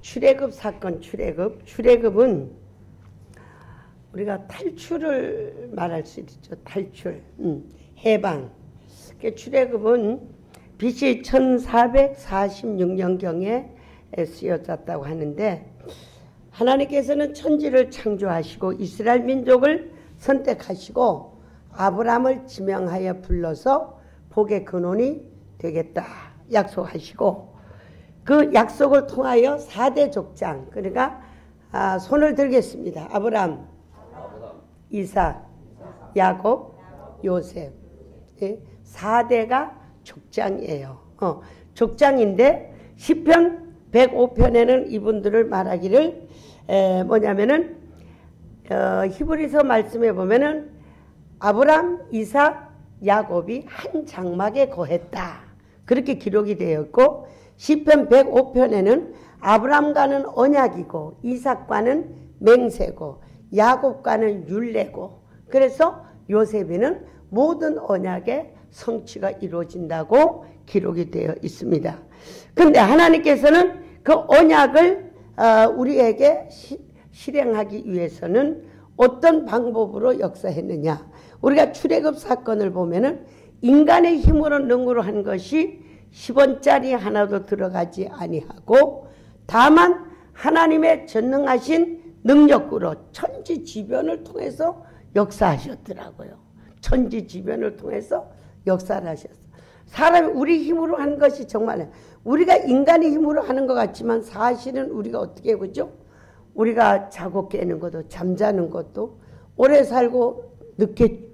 출애굽 사건, 출애굽은 우리가 탈출을 말할 수 있죠. 탈출, 해방. 출애굽은 BC 1446년경에 쓰여졌다고 하는데, 하나님께서는 천지를 창조하시고 이스라엘 민족을 선택하시고 아브라함을 지명하여 불러서 복의 근원이 되겠다 약속하시고, 그 약속을 통하여 4대 족장, 그러니까 손을 들겠습니다. 아브라함, 이삭, 야곱, 요셉. 4대가 족장이에요. 족장인데 시편 105편에는 이분들을 말하기를 뭐냐면은 히브리서 말씀에 보면은 아브라함, 이삭, 야곱이 한 장막에 거했다. 그렇게 기록이 되었고, 시편 105편에는 아브라함과는 언약이고 이삭과는 맹세고 야곱과는 율례고, 그래서 요셉에는 모든 언약의 성취가 이루어진다고 기록이 되어 있습니다. 그런데 하나님께서는 그 언약을 우리에게 실행하기 위해서는 어떤 방법으로 역사했느냐. 우리가 출애굽 사건을 보면은 인간의 힘으로 능으로 한 것이 10원짜리 하나도 들어가지 아니하고, 다만 하나님의 전능하신 능력으로 천지지변을 통해서 역사하셨더라고요. 천지지변을 통해서 역사를 하셨어요. 사람이 우리 힘으로 한 것이 정말, 우리가 인간의 힘으로 하는 것 같지만 사실은 우리가 어떻게 그죠? 우리가 자고 깨는 것도, 잠자는 것도, 오래 살고 늦게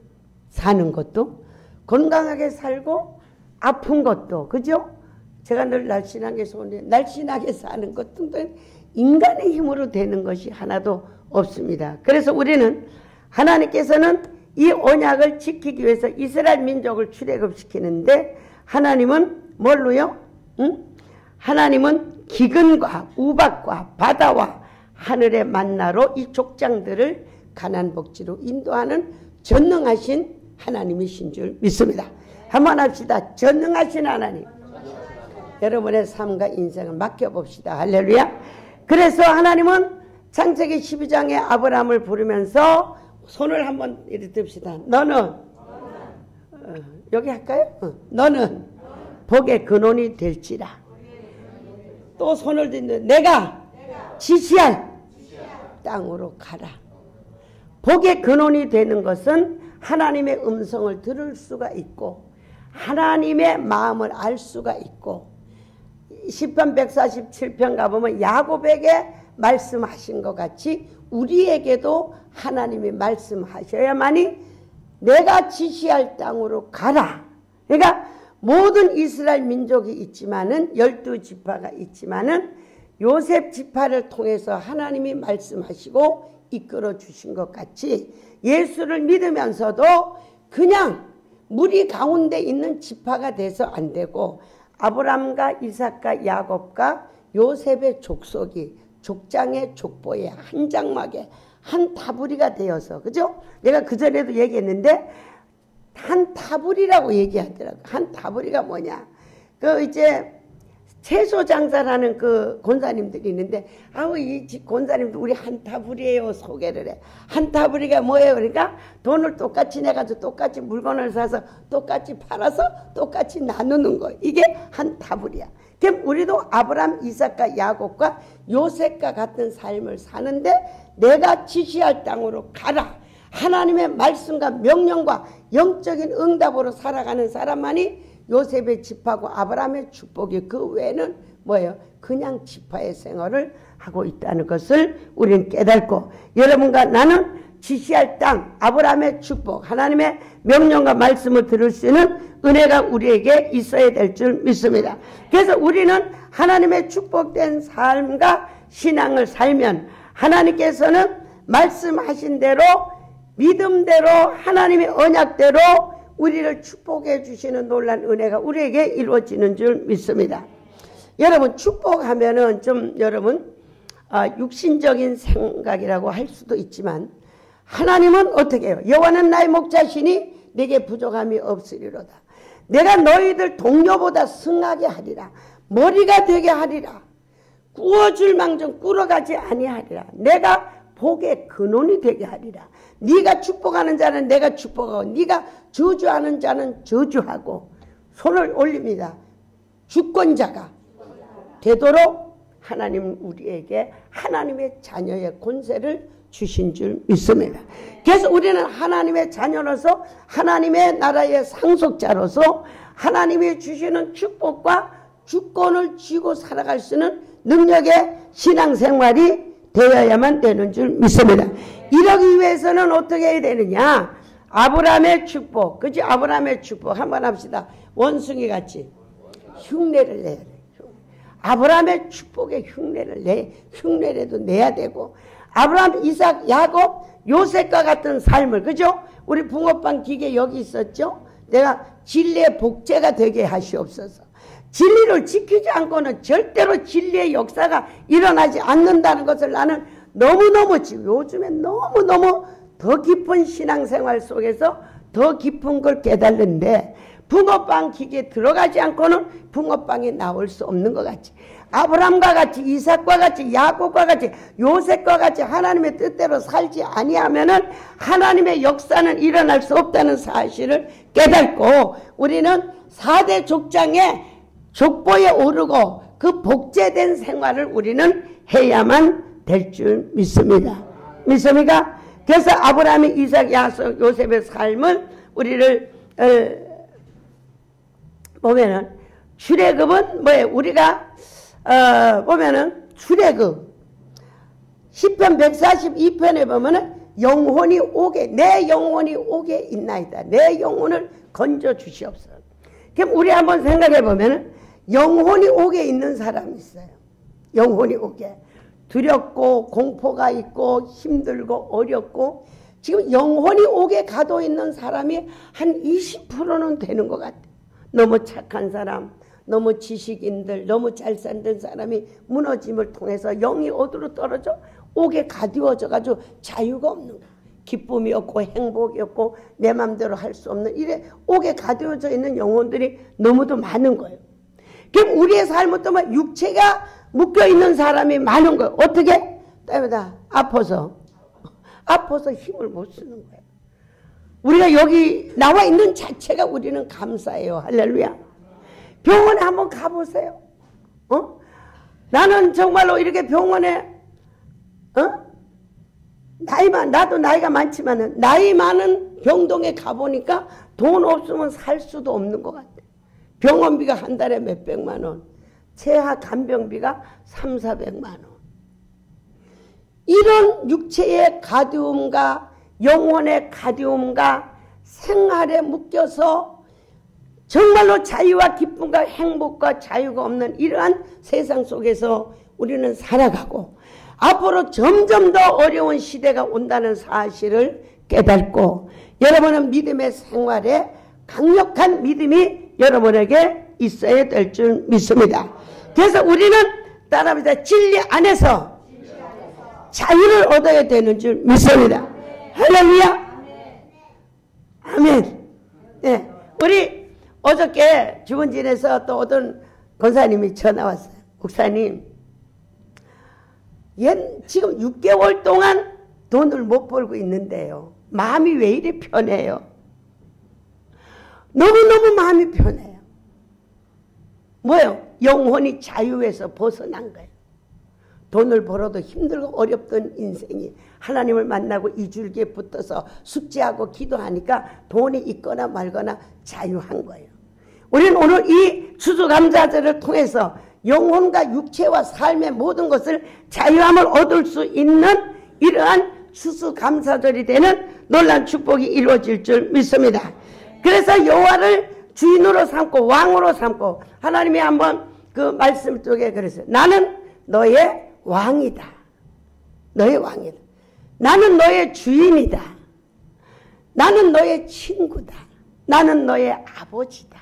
사는 것도, 건강하게 살고 아픈 것도, 그죠? 제가 늘 날씬하게 날씬하게 사는 것 등등 인간의 힘으로 되는 것이 하나도 없습니다. 그래서 우리는 하나님께서는 이 언약을 지키기 위해서 이스라엘 민족을 출애굽시키는데, 하나님은 뭘로요? 하나님은 기근과 우박과 바다와 하늘의 만나로 이 족장들을 가나안 복지로 인도하는 전능하신 하나님이신 줄 믿습니다. 한번 합시다. 전능하신 하나님. 여러분의 삶과 인생을 맡겨봅시다. 할렐루야. 그래서 하나님은 창세기 12장에 아브라함을 부르면서 손을 한번 이렇게 듭시다. 너는 여기 할까요? 너는 복의 근원이 될지라. 또 손을 든데 내가 지시할 땅으로 가라. 복의 근원이 되는 것은 하나님의 음성을 들을 수가 있고 하나님의 마음을 알 수가 있고, 시편 147편 가보면 야곱에게 말씀하신 것 같이 우리에게도 하나님이 말씀하셔야만이 내가 지시할 땅으로 가라. 그러니까 모든 이스라엘 민족이 있지만은 12지파가 있지만은 요셉 지파를 통해서 하나님이 말씀하시고 이끌어 주신 것 같이 예수를 믿으면서도 그냥 무리 가운데 있는 지파가 돼서 안 되고, 아브람과 이삭과 야곱과 요셉의 족속이 족장의 족보에 한 장막에 한 타부리가 되어서, 그죠? 내가 그전에도 얘기했는데 한 타부리라고 얘기하더라고요. 한 타부리가 뭐냐? 그 이제 채소 장사라는 그 권사님들이 있는데, 아우 이 집 권사님도 우리 한 타부리예요 소개를 해. 한 타부리가 뭐예요? 그러니까 돈을 똑같이 내가지고 똑같이 물건을 사서 똑같이 팔아서 똑같이 나누는 거. 이게 한 타부리야. 그럼 우리도 아브람, 이삭과 야곱과 요셉과 같은 삶을 사는데, 내가 지시할 땅으로 가라. 하나님의 말씀과 명령과 영적인 응답으로 살아가는 사람만이 요셉의 지파고 아브라함의 축복이, 그 외에는 뭐예요? 그냥 지파의 생활을 하고 있다는 것을 우리는 깨닫고, 여러분과 나는 지시할 땅, 아브라함의 축복, 하나님의 명령과 말씀을 들을 수 있는 은혜가 우리에게 있어야 될 줄 믿습니다. 그래서 우리는 하나님의 축복된 삶과 신앙을 살면 하나님께서는 말씀하신 대로 믿음대로 하나님의 언약대로 우리를 축복해 주시는 놀라운 은혜가 우리에게 이루어지는 줄 믿습니다. 여러분 축복하면은 좀 여러분 육신적인 생각이라고 할 수도 있지만 하나님은 어떻게 해요? 여호와는 나의 목자시니 내게 부족함이 없으리로다. 내가 너희들 동료보다 승하게 하리라. 머리가 되게 하리라. 꾸어줄 망정 꾸러가지 아니하리라. 내가 복의 근원이 되게 하리라. 네가 축복하는 자는 내가 축복하고 네가 저주하는 자는 저주하고 손을 올립니다. 주권자가 되도록 하나님 우리에게 하나님의 자녀의 권세를 주신 줄 믿습니다. 그래서 우리는 하나님의 자녀로서 하나님의 나라의 상속자로서 하나님이 주시는 축복과 주권을 쥐고 살아갈 수 있는 능력의 신앙생활이 되어야만 되는 줄 믿습니다. 이러기 위해서는 어떻게 해야 되느냐? 아브라함의 축복, 그치? 아브라함의 축복 한번 합시다. 원숭이 같이 흉내를 내야 돼. 아브라함의 축복의 흉내라도 내야 되고, 아브라함, 이삭, 야곱, 요셉과 같은 삶을, 그죠? 우리 붕어빵 기계 여기 있었죠? 내가 진리의 복제가 되게 하시옵소서. 진리를 지키지 않고는 절대로 진리의 역사가 일어나지 않는다는 것을 나는 너무너무 요즘에 너무너무 더 깊은 신앙생활 속에서 더 깊은 걸 깨달는데 붕어빵 기계에 들어가지 않고는 붕어빵이 나올 수 없는 것 같이 아브라함과 같이 이삭과 같이 야곱과 같이 요셉과 같이 하나님의 뜻대로 살지 아니하면은 하나님의 역사는 일어날 수 없다는 사실을 깨닫고 우리는 4대 족장의 족보에 오르고 그 복제된 생활을 우리는 해야만 될 줄 믿습니다. 믿습니까? 그래서 아브라함의 이삭, 야곱, 요셉의 삶을 우리를 보면은 출애굽은 뭐예요? 우리가 보면은 출애굽 시편 142편에 보면은 영혼이 오게 내 영혼이 오게 있나이다. 내 영혼을 건져 주시옵소서. 그럼 우리 한번 생각해 보면은 영혼이 오게 있는 사람이 있어요. 영혼이 오게 두렵고 공포가 있고 힘들고 어렵고 지금 영혼이 오게 가도 있는 사람이 한 20%는 되는 것 같아요. 너무 착한 사람, 너무 지식인들, 너무 잘 산던 사람이 무너짐을 통해서 영이 어디로 떨어져? 옥에 가두어져 가지고 자유가 없는 거야. 기쁨이 없고 행복이 없고 내 마음대로 할 수 없는 이래 옥에 가두어져 있는 영혼들이 너무도 많은 거예요. 그럼 우리의 삶은 또 육체가 묶여있는 사람이 많은 거예요. 어떻게? 때마다 아파서 힘을 못 쓰는 거예요. 우리가 여기 나와 있는 자체가 우리는 감사해요. 할렐루야. 병원에 한번 가보세요. 나는 정말로 이렇게 병원에 나도 나이가 많지만은 나이 많은 병동에 가보니까 돈 없으면 살 수도 없는 것 같아. 병원비가 한 달에 몇백만 원, 체하 간병비가 300~400만 원. 이런 육체의 가두움과 영혼의 가두움과 생활에 묶여서 정말로 자유와 기쁨과 행복과 자유가 없는 이러한 세상 속에서 우리는 살아가고 앞으로 점점 더 어려운 시대가 온다는 사실을 깨닫고 여러분은 믿음의 생활에 강력한 믿음이 여러분에게 있어야 될 줄 믿습니다. 그래서 우리는 따라합니다. 진리 안에서 자유를 얻어야 되는 줄 믿습니다. 할렐루야. 아멘. 네. 우리 어저께 주문진에서 또 어떤 권사님이 전화 왔어요. 목사님, 지금 6개월 동안 돈을 못 벌고 있는데요. 마음이 왜 이리 편해요? 너무너무 마음이 편해요. 뭐예요? 영혼이 자유에서 벗어난 거예요. 돈을 벌어도 힘들고 어렵던 인생이 하나님을 만나고 이줄기에 붙어서 숙제하고 기도하니까 돈이 있거나 말거나 자유한 거예요. 우리는 오늘 이 추수감사절을 통해서 영혼과 육체와 삶의 모든 것을 자유함을 얻을 수 있는 이러한 추수감사절이 되는 놀라운 축복이 이루어질 줄 믿습니다. 그래서 여호와를 주인으로 삼고 왕으로 삼고 하나님이 한번 그 말씀 속에 그랬어요. 나는 너의 왕이다. 너의 왕이다. 나는 너의 주인이다. 나는 너의 친구다. 나는 너의 아버지다.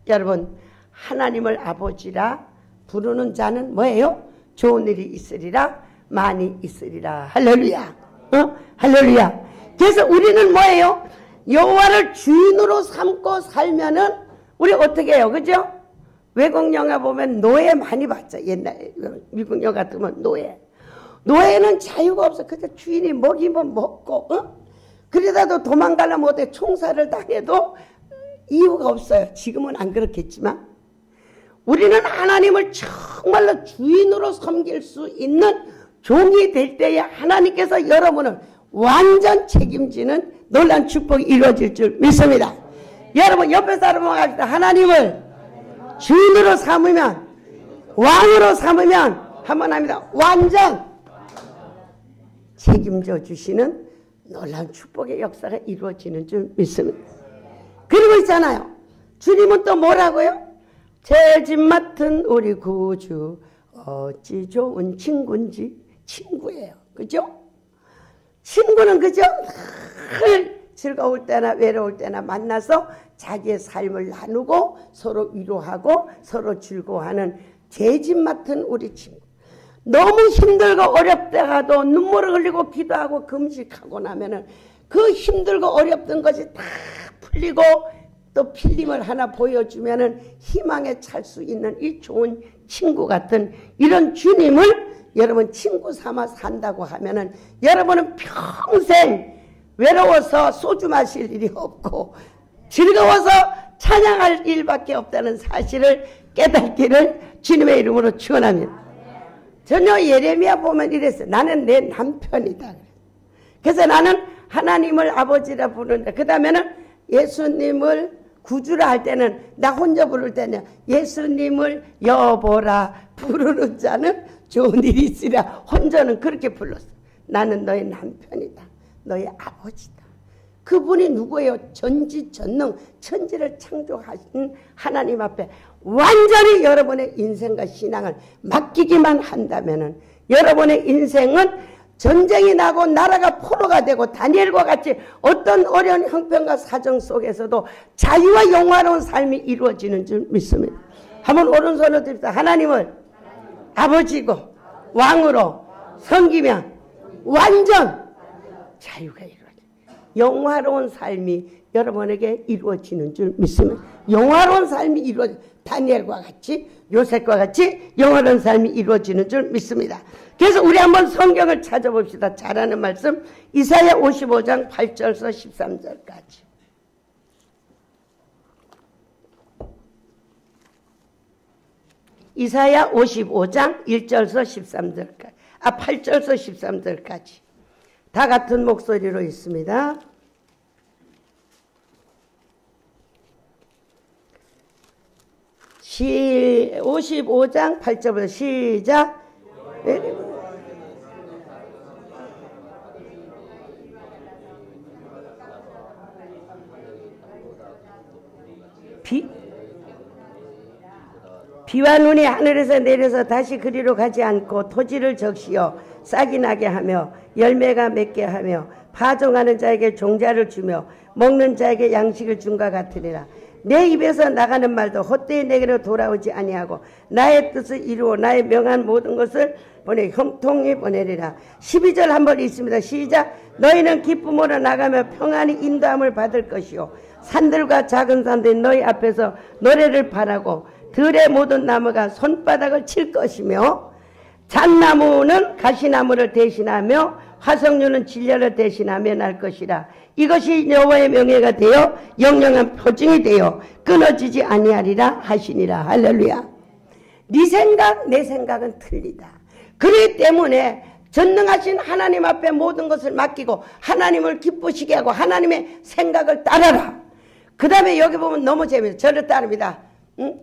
여러분, 하나님을 아버지라 부르는 자는 뭐예요? 좋은 일이 있으리라. 많이 있으리라. 할렐루야. 할렐루야. 그래서 우리는 뭐예요? 여호와를 주인으로 삼고 살면은 우리 어떻게 해요? 그죠? 외국 영화 보면 노예 많이 봤죠. 옛날 미국 영화 같으면 노예. 노예는 자유가 없어. 그저 주인이 먹이면 먹고, 그러다도 도망가려면 못해. 총살을 당해도 이유가 없어요. 지금은 안 그렇겠지만. 우리는 하나님을 정말로 주인으로 섬길 수 있는 종이 될 때에 하나님께서 여러분을 완전 책임지는 놀라운 축복이 이루어질 줄 믿습니다. 여러분 옆에 사람과 합시다. 하나님을 주인으로 삼으면, 왕으로 삼으면 한번 합니다. 완전 책임져 주시는 놀라운 축복의 역사가 이루어지는 줄 믿습니다. 그리고 있잖아요. 주님은 또 뭐라고요? 제 집 맡은 우리 구주 어찌 좋은 친구인지. 친구예요. 그죠? 친구는 그죠? 늘 즐거울 때나 외로울 때나 만나서 자기의 삶을 나누고 서로 위로하고 서로 즐거워하는 제 집 맡은 우리 친구. 너무 힘들고 어렵다가도 눈물을 흘리고 기도하고 금식하고 나면은 그 힘들고 어렵던 것이 다 풀리고 또 필림을 하나 보여주면은 희망에 찰 수 있는 이 좋은 친구 같은 이런 주님을 여러분 친구 삼아 산다고 하면은 여러분은 평생 외로워서 소주 마실 일이 없고 즐거워서 찬양할 일밖에 없다는 사실을 깨닫기를 주님의 이름으로 축원합니다. 전혀 예레미야 보면 이랬어요. 나는 내 남편이다. 그래서 나는 하나님을 아버지라 부르는데 그 다음에는 예수님을 구주라 할 때는 나 혼자 부를 때는 예수님을 여보라 부르는 자는 좋은 일이 있으리라. 혼자는 그렇게 불렀어. 나는 너의 남편이다. 너의 아버지다. 그분이 누구예요? 전지전능 천지를 창조하신 하나님 앞에 완전히 여러분의 인생과 신앙을 맡기기만 한다면은 여러분의 인생은 전쟁이 나고 나라가 포로가 되고 다니엘과 같이 어떤 어려운 형편과 사정 속에서도 자유와 영화로운 삶이 이루어지는 줄 믿습니다. 한번 오른손을 듭시다. 하나님을 아버지고 왕으로 섬기면 완전 자유가 이루어져요. 영화로운 삶이 여러분에게 이루어지는 줄 믿습니다. 영화로운 삶이 이루어져요. 다니엘과 같이 요셉과 같이 영화로운 삶이 이루어지는 줄 믿습니다. 그래서 우리 한번 성경을 찾아봅시다. 잘하는 말씀 이사야 55장 8절에서 13절까지. 이사야 55장 1절에서 13절까지. 8절에서 13절까지. 다 같은 목소리로 있습니다. 55장 8절부터 시작. 비와 눈이 하늘에서 내려서 다시 그리로 가지 않고 토지를 적시어 싹이 나게 하며 열매가 맺게 하며 파종하는 자에게 종자를 주며 먹는 자에게 양식을 준과 같으리라. 내 입에서 나가는 말도 헛되이 내게로 돌아오지 아니하고 나의 뜻을 이루어 나의 명한 모든 것을 보내 형통히 보내리라. 12절 한번 있습니다. 시작. 너희는 기쁨으로 나가며 평안히 인도함을 받을 것이요 산들과 작은 산들이 너희 앞에서 노래를 바라고 들의 모든 나무가 손바닥을 칠 것이며 잣나무는 가시나무를 대신하며 화석류는 진려를 대신하며 날 것이라. 이것이 여호와의 명예가 되어 영영한 표징이 되어 끊어지지 아니하리라 하시니라. 할렐루야. 네 생각 내 생각은 틀리다. 그렇기 때문에 전능하신 하나님 앞에 모든 것을 맡기고 하나님을 기쁘시게 하고 하나님의 생각을 따라라. 그 다음에 여기 보면 너무 재미있어요. 저를 따릅니다. 응?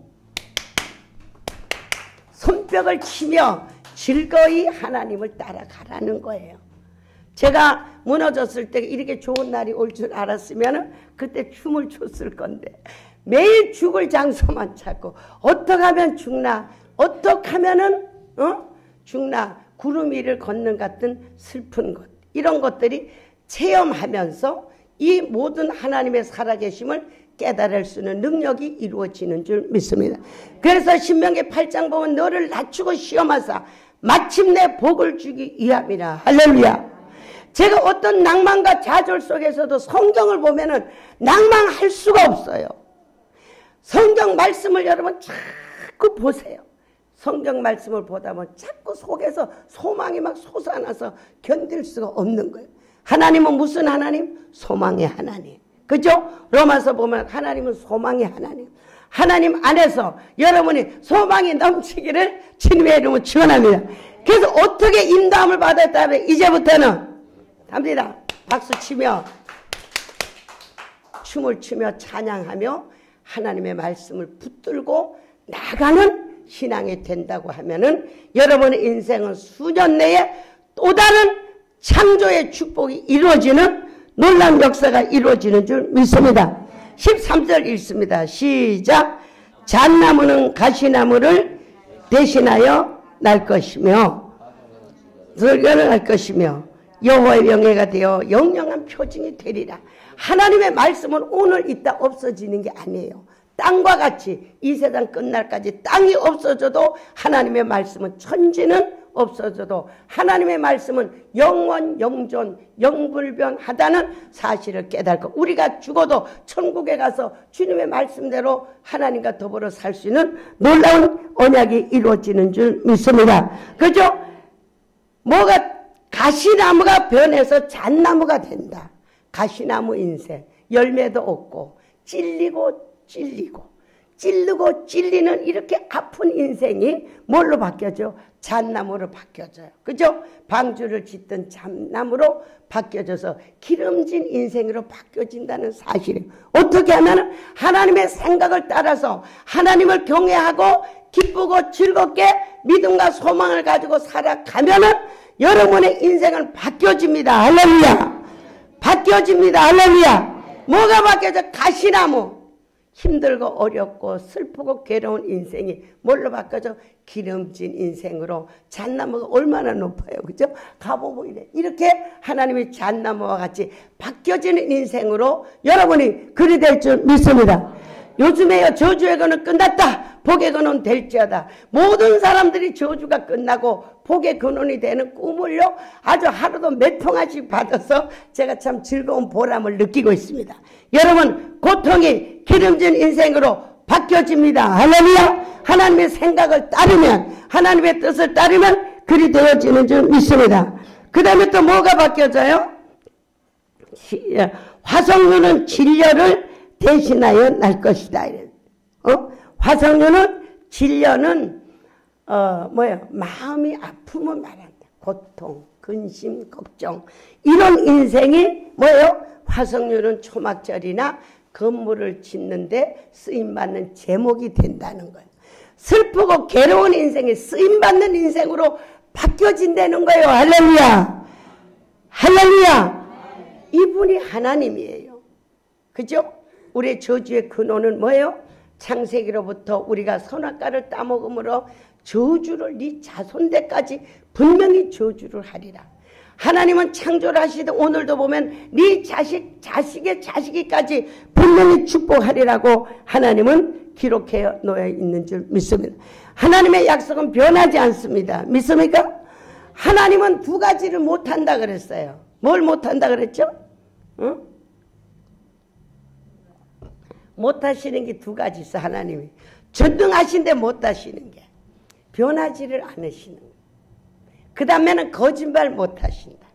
손뼉을 치며 즐거이 하나님을 따라가라는 거예요. 제가 무너졌을 때 이렇게 좋은 날이 올 줄 알았으면 그때 춤을 췄을 건데 매일 죽을 장소만 찾고 어떻게 하면 죽나 어떻게 하면은 죽나 구름 위를 걷는 같은 슬픈 것 이런 것들이 체험하면서 이 모든 하나님의 살아계심을 깨달을 수 있는 능력이 이루어지는 줄 믿습니다. 그래서 신명기 8장 보면 너를 낮추고 시험하사 마침내 복을 주기 위함이라. 할렐루야. 제가 어떤 낭만과 좌절 속에서도 성경을 보면은 낭만할 수가 없어요. 성경 말씀을 여러분 자꾸 보세요. 성경 말씀을 보다 보면 자꾸 속에서 소망이 막 솟아나서 견딜 수가 없는 거예요. 하나님은 무슨 하나님? 소망의 하나님. 그죠? 로마서 보면 하나님은 소망의 하나님. 하나님 안에서 여러분이 소망이 넘치기를 주님의 이름으로 축원합니다. 그래서 어떻게 인도함을 받았다면 이제부터는 갑니다. 박수 치며 춤을 추며 찬양하며 하나님의 말씀을 붙들고 나가는 신앙이 된다고 하면은 여러분의 인생은 수년 내에 또 다른 창조의 축복이 이루어지는 놀라운 역사가 이루어지는 줄 믿습니다. 13절 읽습니다. 시작. 잣나무는 가시나무를 대신하여 날 것이며 들결을 할 것이며 여호와의 명예가 되어 영영한 표징이 되리라. 하나님의 말씀은 오늘 있다 없어지는 게 아니에요. 땅과 같이 이 세상 끝날까지 땅이 없어져도 하나님의 말씀은 천지는 없어져도 하나님의 말씀은 영원 영존 영불변하다는 사실을 깨닫고 우리가 죽어도 천국에 가서 주님의 말씀대로 하나님과 더불어 살 수 있는 놀라운 언약이 이루어지는 줄 믿습니다. 그죠? 뭐가 가시나무가 변해서 잣나무가 된다. 가시나무 인생 열매도 없고 찔리고 찔르고 찔리는 이렇게 아픈 인생이 뭘로 바뀌어져? 잣나무로 바뀌어져요. 그죠? 방주를 짓던 잣나무로 바뀌어져서 기름진 인생으로 바뀌어진다는 사실이에요. 어떻게 하면 하나님의 생각을 따라서 하나님을 경외하고 기쁘고 즐겁게 믿음과 소망을 가지고 살아가면은 여러분의 인생은 바뀌어집니다. 할렐루야. 바뀌어집니다. 할렐루야. 뭐가 바뀌어져? 가시나무. 힘들고 어렵고 슬프고 괴로운 인생이 뭘로 바뀌어져? 기름진 인생으로. 잣나무가 얼마나 높아요. 그죠? 가보고 이렇게 하나님의 잣나무와 같이 바뀌어지는 인생으로 여러분이 그리 될 줄 믿습니다. 요즘에요, 저주의 건은 끝났다. 복의 근원 될지어다. 모든 사람들이 저주가 끝나고 복의 근원이 되는 꿈을요 아주 하루도 몇 통씩 받아서 제가 참 즐거운 보람을 느끼고 있습니다. 여러분, 고통이 기름진 인생으로 바뀌어집니다. 할렐루야. 하나님의 생각을 따르면, 하나님의 뜻을 따르면 그리 되어지는 줄 믿습니다. 그 다음에 또 뭐가 바뀌어져요? 화석류는 진려를 대신하여 날 것이다. 화석류는 진려는 마음이 아프면 말한다. 고통, 근심, 걱정 이런 인생이 뭐예요? 화석류는 초막절이나 건물을 짓는데 쓰임받는 제목이 된다는 거예요. 슬프고 괴로운 인생이 쓰임받는 인생으로 바뀌어진다는 거예요. 할렐루야. 할렐루야. 이분이 하나님이에요. 그죠? 우리의 저주의 근원은 뭐예요? 창세기로부터 우리가 선악과를 따먹음으로 저주를 네 자손대까지 분명히 저주를 하리라. 하나님은 창조를 하시되 오늘도 보면 네 자식의 자식이까지 분명히 축복하리라고 하나님은 기록해 놓여 있는 줄 믿습니다. 하나님의 약속은 변하지 않습니다. 믿습니까? 하나님은 두 가지를 못한다 그랬어요. 뭘 못한다 그랬죠? 응? 못하시는 게 두 가지 있어. 하나님이 전능하신데 못하시는 게 변하지를 않으시는 거예요. 그 다음에는 거짓말 못하신다.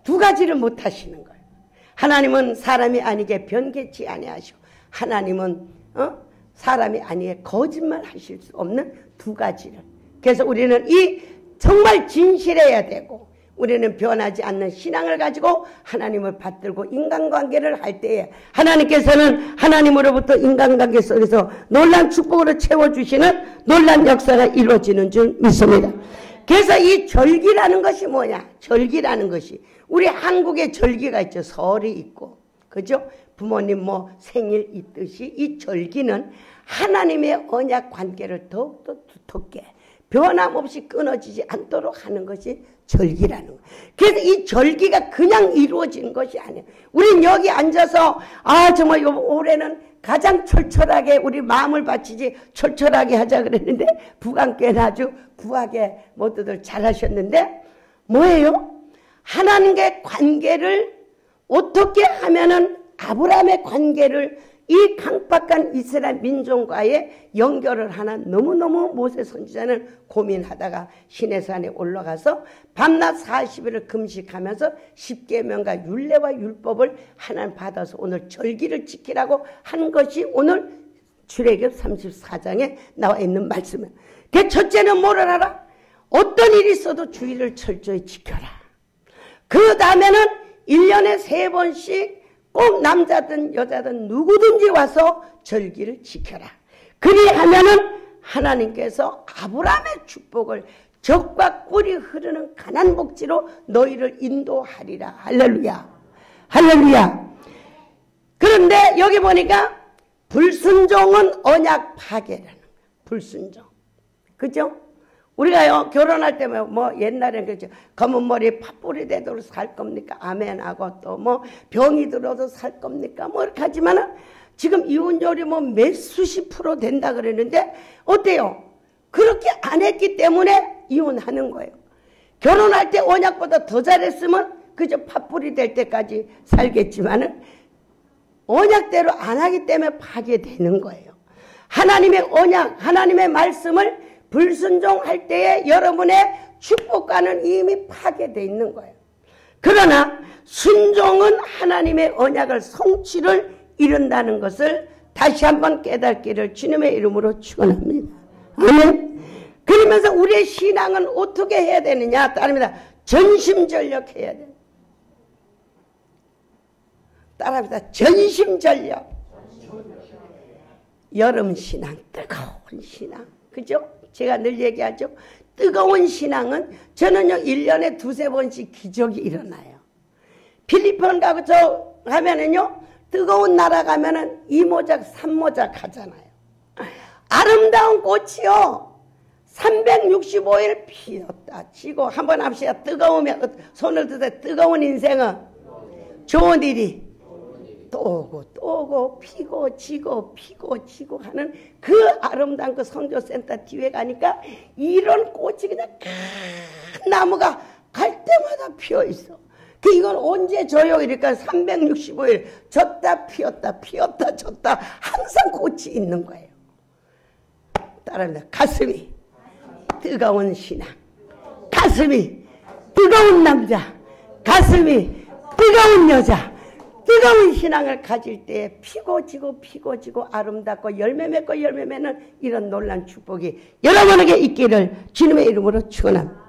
두 가지를 못하시는 거예요. 하나님은 사람이 아니게 변개치 아니하시고 하나님은 사람이 아니게 거짓말 하실 수 없는 두 가지를. 그래서 우리는 이 정말 진실해야 되고 우리는 변하지 않는 신앙을 가지고 하나님을 받들고 인간관계를 할 때에 하나님께서는 하나님으로부터 인간관계 속에서 놀라운 축복으로 채워주시는 놀라운 역사가 이루어지는 줄 믿습니다. 그래서 이 절기라는 것이 뭐냐? 절기라는 것이 우리 한국에 절기가 있죠. 설이 있고 그죠? 부모님 뭐 생일 있듯이 이 절기는 하나님의 언약 관계를 더욱더 두텁게 변함없이 끊어지지 않도록 하는 것이 절기라는 거예요. 그래서 이 절기가 그냥 이루어지는 것이 아니에요. 우린 여기 앉아서 정말 올해는 가장 철철하게 우리 마음을 바치지 철철하게 하자 그랬는데 부관께는 아주 구하게 모두들 잘하셨는데 뭐예요? 하나님과의 관계를 어떻게 하면은 아브라함의 관계를 이 강박한 이스라엘 민족과의 연결을 하나 너무너무 모세 선지자는 고민하다가 시내산에 올라가서 밤낮 40일을 금식하면서 십계명과 율례와 율법을 하나님 받아서 오늘 절기를 지키라고 한 것이 오늘 출애굽 34장에 나와 있는 말씀이에요. 그 첫째는 뭐를 하라? 어떤 일이 있어도 주의를 철저히 지켜라. 그 다음에는 1년에 3번씩 꼭 남자든 여자든 누구든지 와서 절기를 지켜라. 그리하면은 하나님께서 아브라함의 축복을 적과 꿀이 흐르는 가난 복지로 너희를 인도하리라. 할렐루야. 할렐루야. 그런데 여기 보니까 불순종은 언약 파괴라는 거야. 불순종. 그죠? 우리가요, 결혼할 때 뭐 옛날에는 그렇죠. 검은 머리 팥불이 되도록 살 겁니까? 아멘하고 또 뭐 병이 들어도 살 겁니까? 뭐 이렇게 하지만은 지금 이혼율이 뭐 몇 수십 프로 된다 그러는데 어때요? 그렇게 안 했기 때문에 이혼하는 거예요. 결혼할 때 언약보다 더 잘했으면 그저 팥불이 될 때까지 살겠지만은 언약대로 안 하기 때문에 파괴되는 거예요. 하나님의 언약, 하나님의 말씀을 불순종할 때에 여러분의 축복과는 이미 파괴되어 있는 거예요. 그러나 순종은 하나님의 언약을 성취를 이룬다는 것을 다시 한번 깨닫기를 주님의 이름으로 축원합니다. 아멘. 그러면서 우리의 신앙은 어떻게 해야 되느냐? 따릅니다. 전심전력해야 돼요. 따라합니다. 전심전력. 여름 신앙, 뜨거운 신앙. 그죠? 제가 늘 얘기하죠. 뜨거운 신앙은 저는요 1년에 2-3번씩 기적이 일어나요. 필리핀 가고 저 가면은요 뜨거운 나라 가면은 2모작 3모작 하잖아요. 아름다운 꽃이요 365일 피었다 지고 한번 합시다. 뜨거우면 손을 드세요. 뜨거운 인생은 좋은 일이 또 오고 또 오고 피고 지고 피고 지고 하는 그 아름다운 그 성교센터 뒤에 가니까 이런 꽃이 그냥 큰 나무가 갈 때마다 피어 있어. 그 이건 언제 져요? 이러니까 365일 졌다 피었다 피었다 졌다 항상 꽃이 있는 거예요. 따라합니다. 가슴이 뜨거운 신앙, 가슴이 뜨거운 남자, 가슴이 뜨거운 여자, 뜨거운 신앙을 가질 때 피고 지고 피고 지고 아름답고 열매 맺고 열매 맺는 이런 놀라운 축복이 여러분에게 있기를 주님의 이름으로 축원합니다.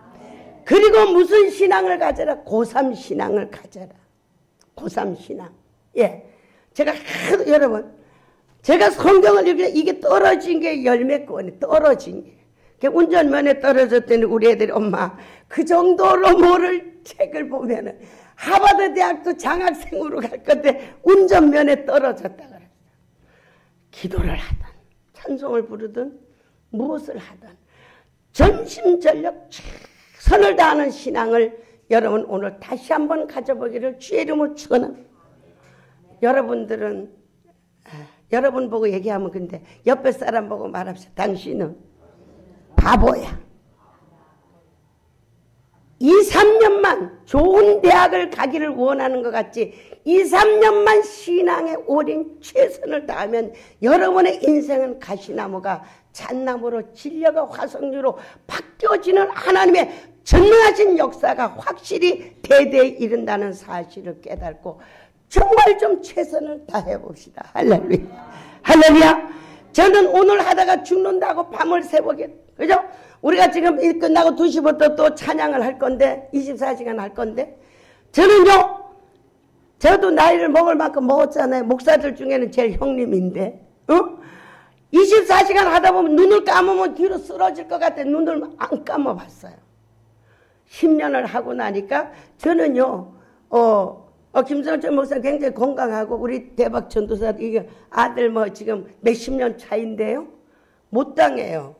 그리고 무슨 신앙을 가져라? 고3 신앙을 가져라. 고3 신앙. 예, 제가 여러분 제가 성경을 읽으면 이게 떨어진 게 열매권이 떨어진 게 운전면허 떨어졌더니 우리 애들이 엄마 그 정도로 모를 책을 보면은 하버드 대학도 장학생으로 갈 건데 운전면허 떨어졌다 그랬어요. 기도를 하든 찬송을 부르든 무엇을 하든 전심전력 최선을 다하는 신앙을 여러분 오늘 다시 한번 가져보기를 주의 이름으로 축원합니다. 여러분들은 여러분 보고 얘기하면 근데 옆에 사람 보고 말합시다. 당신은 바보야. 2-3년만 좋은 대학을 가기를 원하는 것 같지 2-3년만 신앙에 오랜 최선을 다하면 여러분의 인생은 가시나무가 잣나무로 진려가 화석류로 바뀌어지는 하나님의 전능하신 역사가 확실히 대대에 이른다는 사실을 깨닫고 정말 좀 최선을 다해 봅시다. 할렐루야. 할렐루야. 저는 오늘 하다가 죽는다고 밤을 새보게 그죠? 우리가 지금 일 끝나고 2시부터 또 찬양을 할 건데 24시간 할 건데 저는요 저도 나이를 먹을 만큼 먹었잖아요. 목사들 중에는 제일 형님인데 24시간 하다 보면 눈을 감으면 뒤로 쓰러질 것 같아. 눈을 안 감아봤어요. 10년을 하고 나니까 저는요 김성철 목사 굉장히 건강하고 우리 대박 전도사 이게 아들 뭐 지금 몇십 년 차인데요 못 당해요.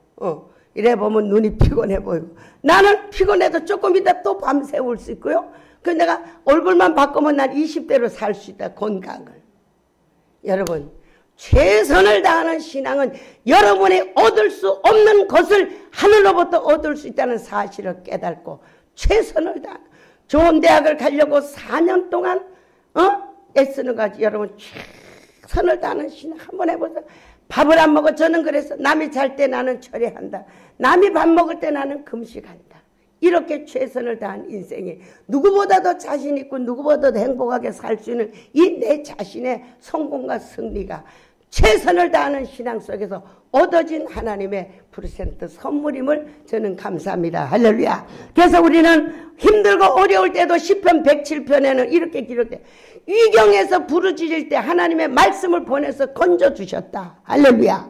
이래 보면 눈이 피곤해 보이고 나는 피곤해도 조금 이따 또 밤새울 수 있고요. 그래서 내가 얼굴만 바꾸면 난 20대로 살 수 있다. 건강을. 여러분 최선을 다하는 신앙은 여러분이 얻을 수 없는 것을 하늘로부터 얻을 수 있다는 사실을 깨닫고 최선을 다하는, 좋은 대학을 가려고 4년 동안 애쓰는 거지. 여러분 최선을 다하는 신앙 한번 해보세요. 밥을 안 먹어. 저는 그래서 남이 잘 때 나는 철회한다. 남이 밥 먹을 때 나는 금식한다. 이렇게 최선을 다한 인생에 누구보다도 자신 있고 누구보다도 행복하게 살 수 있는 이 내 자신의 성공과 승리가 최선을 다하는 신앙 속에서 얻어진 하나님의 프레젠트 선물임을 저는 감사합니다. 할렐루야. 그래서 우리는 힘들고 어려울 때도 시편 107편에는 이렇게 기록돼, 위경에서 부르짖을 때 하나님의 말씀을 보내서 건져주셨다. 할렐루야.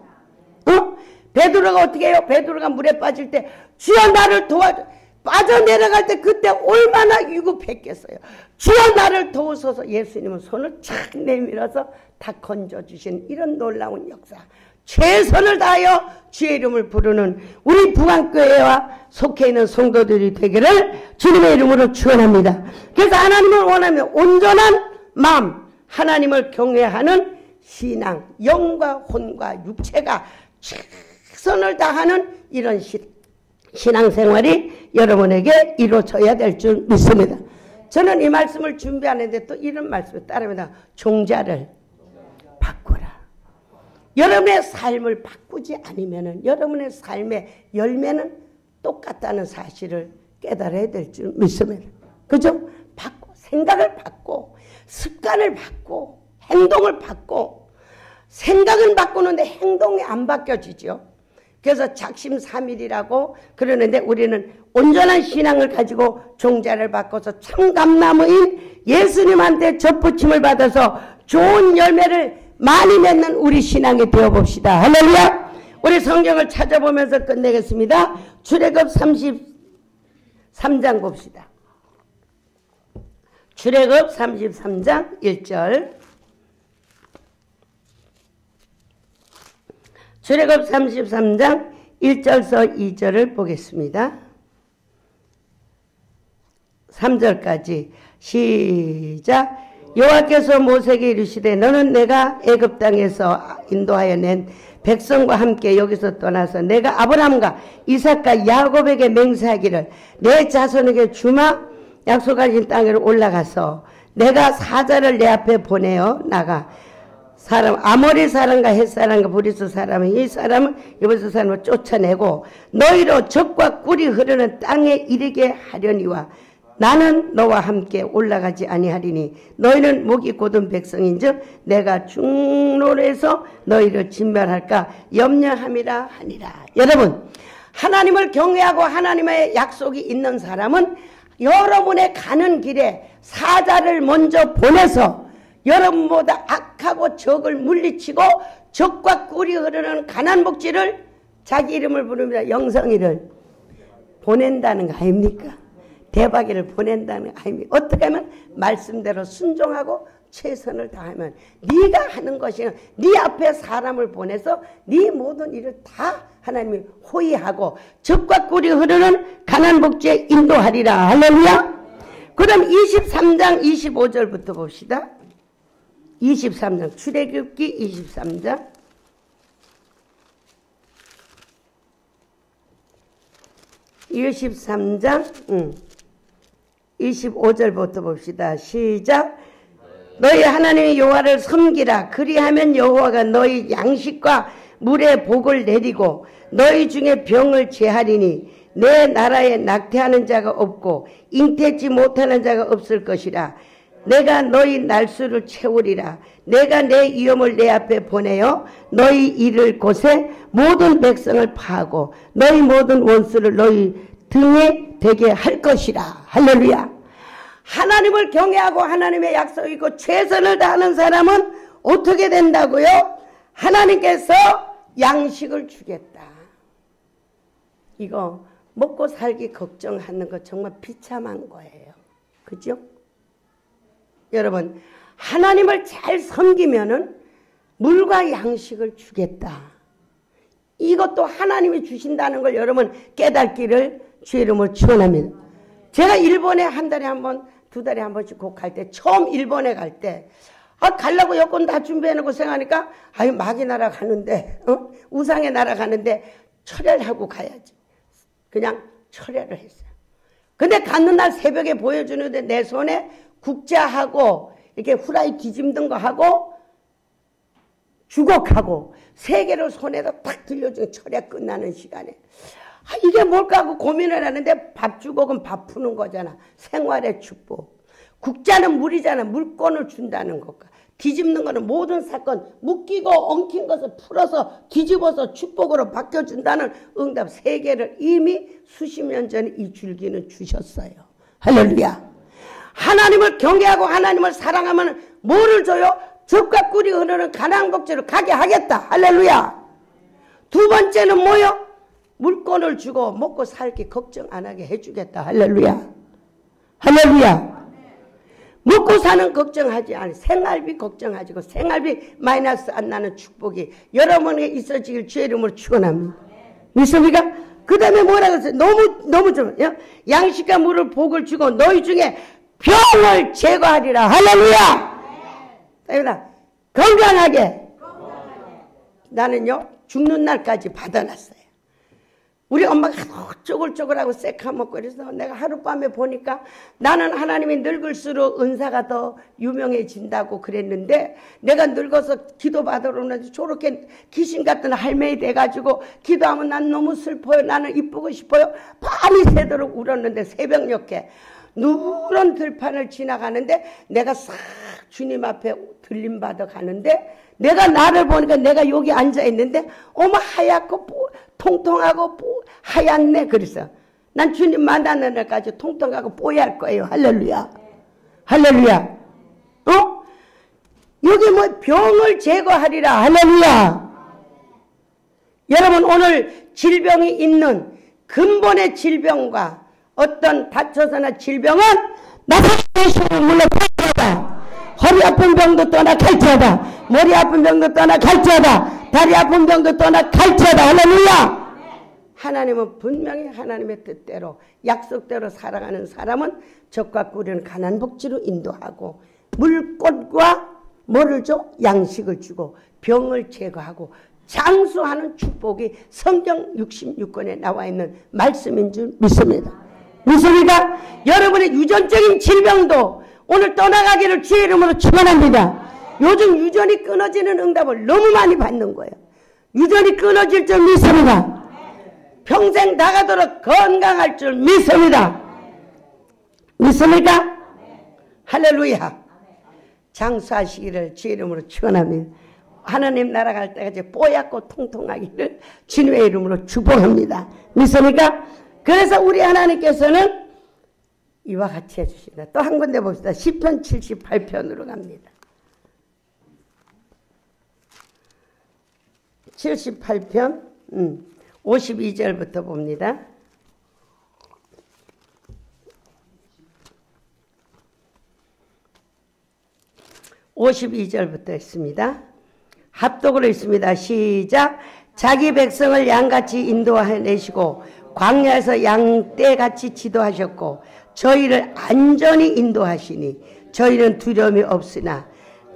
베드로가 어떻게 해요? 베드로가 물에 빠질 때 주여 나를 도와줘. 빠져내려갈 때 그때 얼마나 위급했겠어요. 주여 나를 도우소서. 예수님은 손을 착 내밀어서 다 건져주신 이런 놀라운 역사. 최선을 다하여 주의 이름을 부르는 우리 부안교회와 속해 있는 성도들이 되기를 주님의 이름으로 축원합니다. 그래서 하나님을 원하면 온전한 마음, 하나님을 경외하는 신앙, 영과 혼과 육체가 최선을 다하는 이런 신앙생활이 여러분에게 이루어져야 될 줄 믿습니다. 저는 이 말씀을 준비하는데 또 이런 말씀을 따릅니다. 종자를 바꾸라. 여러분의 삶을 바꾸지 않으면 여러분의 삶의 열매는 똑같다는 사실을 깨달아야 될 줄 믿습니다. 그죠? 바꿔, 생각을 바꿔, 습관을 바꿔, 행동을 바꿔. 생각은 바꾸는데 행동이 안 바뀌어지죠. 그래서 작심삼일이라고 그러는데 우리는 온전한 신앙을 가지고 종자를 바꿔서 참감나무인 예수님한테 접붙임을 받아서 좋은 열매를 많이 맺는 우리 신앙이 되어봅시다. 할렐루야. 우리 성경을 찾아보면서 끝내겠습니다. 출애굽 33장 봅시다. 출애굽 33장 1절. 출애굽 33장 1절서 2절을 보겠습니다. 3절까지 시작. 여호와께서 모세에게 이르시되 너는 내가 애굽 땅에서 인도하여 낸 백성과 함께 여기서 떠나서 내가 아브라함과 이삭과 야곱에게 맹세하기를 내 자손에게 주마 약속하신 땅으로 올라가서 내가 사자를 내 앞에 보내어 나가 사람 아모리 사람과 헷 사람과 브리스 사람은 이 사람은 여부스 사람을 쫓아내고 너희로 적과 꿀이 흐르는 땅에 이르게 하려니와 나는 너와 함께 올라가지 아니하리니 너희는 목이 곧은 백성인즉 내가 중로에서 너희를 진멸할까 염려함이라 하니라. 여러분, 하나님을 경외하고 하나님의 약속이 있는 사람은 여러분의 가는 길에 사자를 먼저 보내서 여러분보다 악하고 적을 물리치고 적과 꿀이 흐르는 가난 복지를 자기 이름을 부릅니다. 영성이를 보낸다는 거 아닙니까? 대박이를 보낸다는 거 아닙니까? 어떻게 하면 말씀대로 순종하고 최선을 다하면 네가 하는 것이 네 앞에 사람을 보내서 네 모든 일을 다 하나님이 호의하고 적과 꿀이 흐르는 가난 복지에 인도하리라. 할렐루야. 그 다음 23장 25절부터 봅시다. 23장 출애굽기 23장 25절부터 봅시다. 시작. 너희 하나님의 여호와를 섬기라. 그리하면 여호와가 너희 양식과 물의 복을 내리고 너희 중에 병을 제하리니 내 나라에 낙태하는 자가 없고 잉태치 못하는 자가 없을 것이라. 내가 너희 날수를 채우리라. 내가 내 위엄을 내 앞에 보내어 너희 이를 곳에 모든 백성을 파하고 너희 모든 원수를 너희 등에 되게 할 것이라. 할렐루야. 하나님을 경외하고 하나님의 약속이 있고 최선을 다하는 사람은 어떻게 된다고요? 하나님께서 양식을 주겠다. 이거 먹고 살기 걱정하는 거 정말 비참한 거예요. 그죠? 여러분, 하나님을 잘 섬기면은 물과 양식을 주겠다. 이것도 하나님이 주신다는 걸 여러분 깨닫기를 주의 이름으로 축원합니다. 제가 일본에 한 달에 한 번, 두 달에 한 번씩 꼭 갈 때, 처음 일본에 갈 때 가려고 여권 다 준비해놓고 생각하니까, 마귀 날아가는데, 우상에 날아가는데, 철회를 하고 가야지. 그냥 철회를 했어요. 근데 갔는 날 새벽에 보여주는데 내 손에 국자하고, 이렇게 후라이 뒤집는 거 하고, 주걱하고, 세 개를 손에다 딱 들려주고 철회 끝나는 시간에. 이게 뭘까 하고 고민을 하는데 밥주걱은 밥 푸는 거잖아. 생활의 축복. 국자는 물이잖아. 물건을 준다는 것과. 뒤집는 거는 모든 사건, 묶이고 엉킨 것을 풀어서 뒤집어서 축복으로 바뀌어준다는 응답 세 개를 이미 수십 년 전에 이 줄기는 주셨어요. 할렐루야. 하나님을 경외하고 하나님을 사랑하면 뭐를 줘요? 젖과 꿀이 흐르는 가나안 복지로 가게 하겠다. 할렐루야. 두 번째는 뭐요? 물건을 주고 먹고 살기 걱정 안 하게 해주겠다. 할렐루야. 할렐루야. 먹고 사는 걱정하지 않아. 생활비 걱정하지 고 생활비 마이너스 안 나는 축복이 여러분에게 있어지길 주의 이름으로 축원합니다. 믿습니까? 그 다음에 뭐라고 했어요? 너무 좀 양식과 물을 복을 주고 너희 중에 병을 제거하리라. 할렐루야. 건강하게. 나는요 죽는 날까지 받아놨어요. 우리 엄마가 쪼글쪼글하고 새카먹고 그래서 내가 하룻밤에 보니까 나는 하나님이 늙을수록 은사가 더 유명해진다고 그랬는데 내가 늙어서 기도받으러 오는데 저렇게 귀신 같은 할매이 돼가지고 기도하면 난 너무 슬퍼요. 나는 이쁘고 싶어요. 밤이 새도록 울었는데 새벽녘에 누런 들판을 지나가는데 내가 싹 주님 앞에 들림받아 가는데 내가 나를 보니까 내가 여기 앉아있는데 어머 하얗고 통통하고 하얗네. 그래서 난 주님 만나는 날까지 통통하고 뽀얄 거예요. 할렐루야. 할렐루야. 여기 뭐 병을 제거하리라. 할렐루야. 여러분 오늘 질병이 있는 근본의 질병과 어떤 다쳐서나 질병은 나사렛 물러갈지어다. 허리 아픈 병도 떠나 갈지어다. 머리 아픈 병도 떠나 갈지어다. 다리 아픈 병도 떠나 갈지어다. 할렐루야. 하나님은 분명히 하나님의 뜻대로 약속대로 살아가는 사람은 젖과 꿀은 가난 복지로 인도하고 물꽃과 뭐를 줘? 양식을 주고 병을 제거하고 장수하는 축복이 성경 66권에 나와 있는 말씀인 줄 믿습니다. 믿습니까? 여러분의 유전적인 질병도 오늘 떠나가기를 주의 이름으로 축원합니다. 요즘 유전이 끊어지는 응답을 너무 많이 받는 거예요. 유전이 끊어질 줄 믿습니다. 평생 나가도록 건강할 줄 믿습니다. 믿습니까? 할렐루야. 장수하시기를 주의 이름으로 축원합니다. 하나님 나라 갈 때까지 뽀얗고 통통하기를 주님의 이름으로 축복합니다. 믿습니까? 그래서 우리 하나님께서는 이와 같이 해주신다. 또 한 군데 봅시다. 시편 78편으로 갑니다. 78편 52절부터 봅니다. 52절부터 했습니다. 합독으로 있습니다. 시작. 자기 백성을 양같이 인도해내시고 광야에서 양떼같이 지도하셨고 저희를 안전히 인도하시니 저희는 두려움이 없으나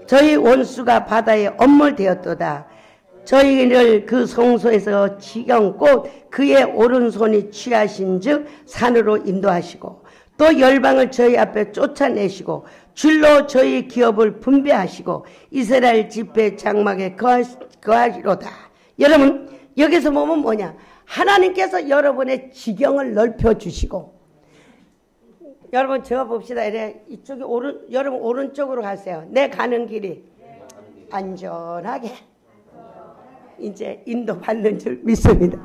저희 원수가 바다에 엄물되었도다. 저희를 그 성소에서 지경고 그의 오른손이 취하신 즉 산으로 인도하시고 또 열방을 저희 앞에 쫓아내시고 줄로 저희 기업을 분배하시고 이스라엘 집회 장막에 거하시로다. 여러분 여기서 보면 뭐냐? 하나님께서 여러분의 지경을 넓혀주시고 여러분 저 봅시다. 이래 이쪽이 여러분 오른쪽으로 가세요. 내 가는 길이 안전하게 이제 인도받는 줄 믿습니다.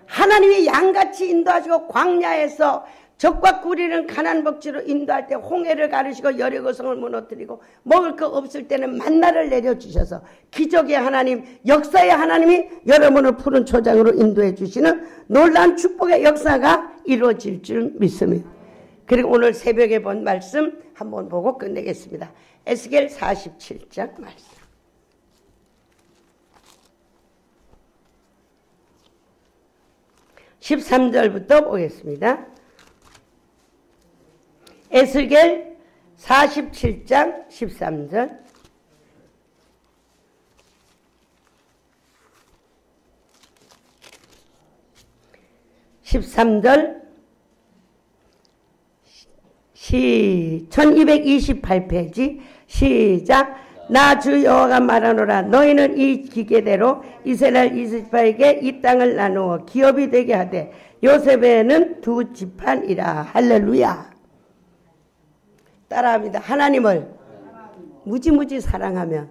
하나님이 양같이 인도하시고 광야에서 적과 꿀이는 가난 복지로 인도할 때 홍해를 가르시고 여리고성을 무너뜨리고 먹을 거 없을 때는 만나를 내려주셔서 기적의 하나님, 역사의 하나님이 여러분을 푸른 초장으로 인도해 주시는 놀라운 축복의 역사가 이루어질 줄 믿습니다. 그리고 오늘 새벽에 본 말씀 한번 보고 끝내겠습니다. 에스겔 47장 말씀. 13절부터 보겠습니다. 에스겔 47장 13절. (13절) 1228페이지 시작. 나 주 여호와가 말하노라. 너희는 이 기계대로 이스라엘 이스파에게 이 땅을 나누어 기업이 되게 하되 요셉에는 두 지판이라. 할렐루야. 따라합니다. 하나님을 무지무지 사랑하면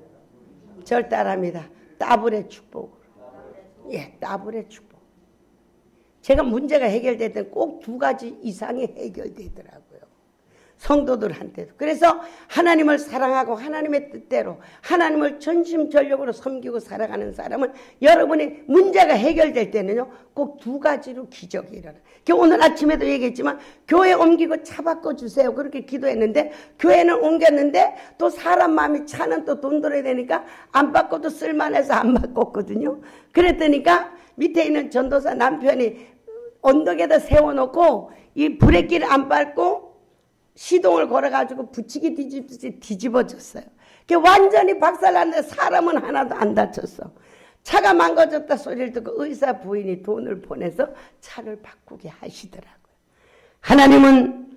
절 따라합니다. 따블의 축복으로. 예, 따블의 축복. 제가 문제가 해결될 때는 꼭 두 가지 이상이 해결되더라고요. 성도들한테도. 그래서 하나님을 사랑하고 하나님의 뜻대로 하나님을 전심전력으로 섬기고 살아가는 사람은 여러분의 문제가 해결될 때는요, 꼭 두 가지로 기적이 일어나요. 오늘 아침에도 얘기했지만 교회 옮기고 차 바꿔주세요. 그렇게 기도했는데 교회는 옮겼는데 또 사람 마음이 차는 또 돈 들어야 되니까 안 바꿔도 쓸만해서 안 바꿨거든요. 그랬더니까 밑에 있는 전도사 남편이 언덕에다 세워놓고 이 브레이크를 안 밟고 시동을 걸어가지고 붙이기 뒤집듯이 뒤집어졌어요. 완전히 박살났는데 사람은 하나도 안 다쳤어. 차가 망가졌다 소리를 듣고 의사 부인이 돈을 보내서 차를 바꾸게 하시더라고요. 하나님은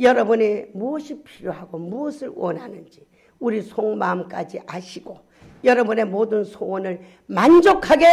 여러분이 무엇이 필요하고 무엇을 원하는지 우리 속마음까지 아시고 여러분의 모든 소원을 만족하게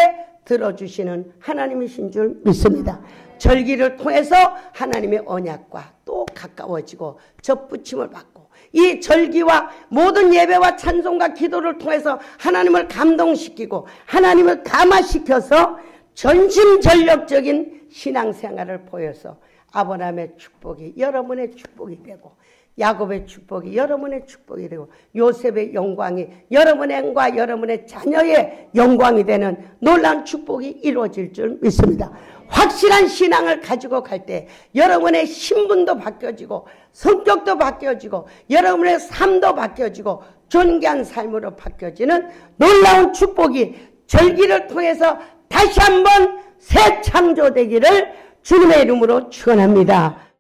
들어주시는 하나님이신 줄 믿습니다. 절기를 통해서 하나님의 언약과 또 가까워지고 접붙임을 받고 이 절기와 모든 예배와 찬송과 기도를 통해서 하나님을 감동시키고 하나님을 감화시켜서 전심전력적인 신앙생활을 보여서 아브라함의 축복이 여러분의 축복이 되고 야곱의 축복이 여러분의 축복이 되고 요셉의 영광이 여러분과 여러분의 자녀의 영광이 되는 놀라운 축복이 이루어질 줄 믿습니다. 확실한 신앙을 가지고 갈 때 여러분의 신분도 바뀌어지고 성격도 바뀌어지고 여러분의 삶도 바뀌어지고 존귀한 삶으로 바뀌어지는 놀라운 축복이 절기를 통해서 다시 한번 새 창조되기를 주님의 이름으로 축원합니다.